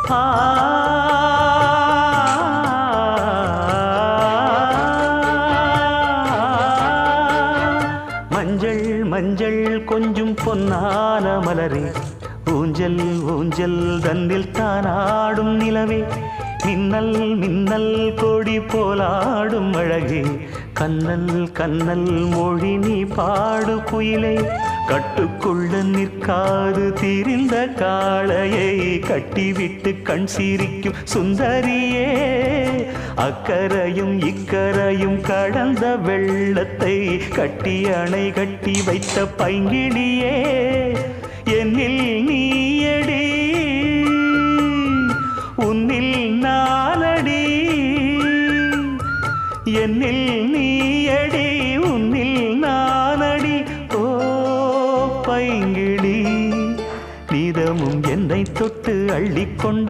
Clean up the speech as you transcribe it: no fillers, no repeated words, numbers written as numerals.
ஆ மஞ்சள் மஞ்சள் கொஞ்சம் பொன்னான மலரே, ஊஞ்சல் ஊஞ்சல் தன்னில் தானாடும் நிலவே, மின்னல் மின்னல் கொடி போலாடும் அழகே, கண்ணல் கண்ணல் மொழி நீ பாடு குயிலே, கட்டுக்குள்ள நிற்காது திரிந்த காளையை கட்டிவிட்டு கண் சிரிக்கும் சுந்தரியே, அக்கரையும் இக்கரையும் கடந்த வெள்ளத்தை கட்டி அணை கட்டி வைத்த பைங்கிளியே, என்னில் நீயடி உன்னில் நானடி, என்னில் நீயடி உன்னில் நானடி. ஓ பைங்கிளி, நீதமும் என்னை தொட்டு அள்ளிக்கொண்டு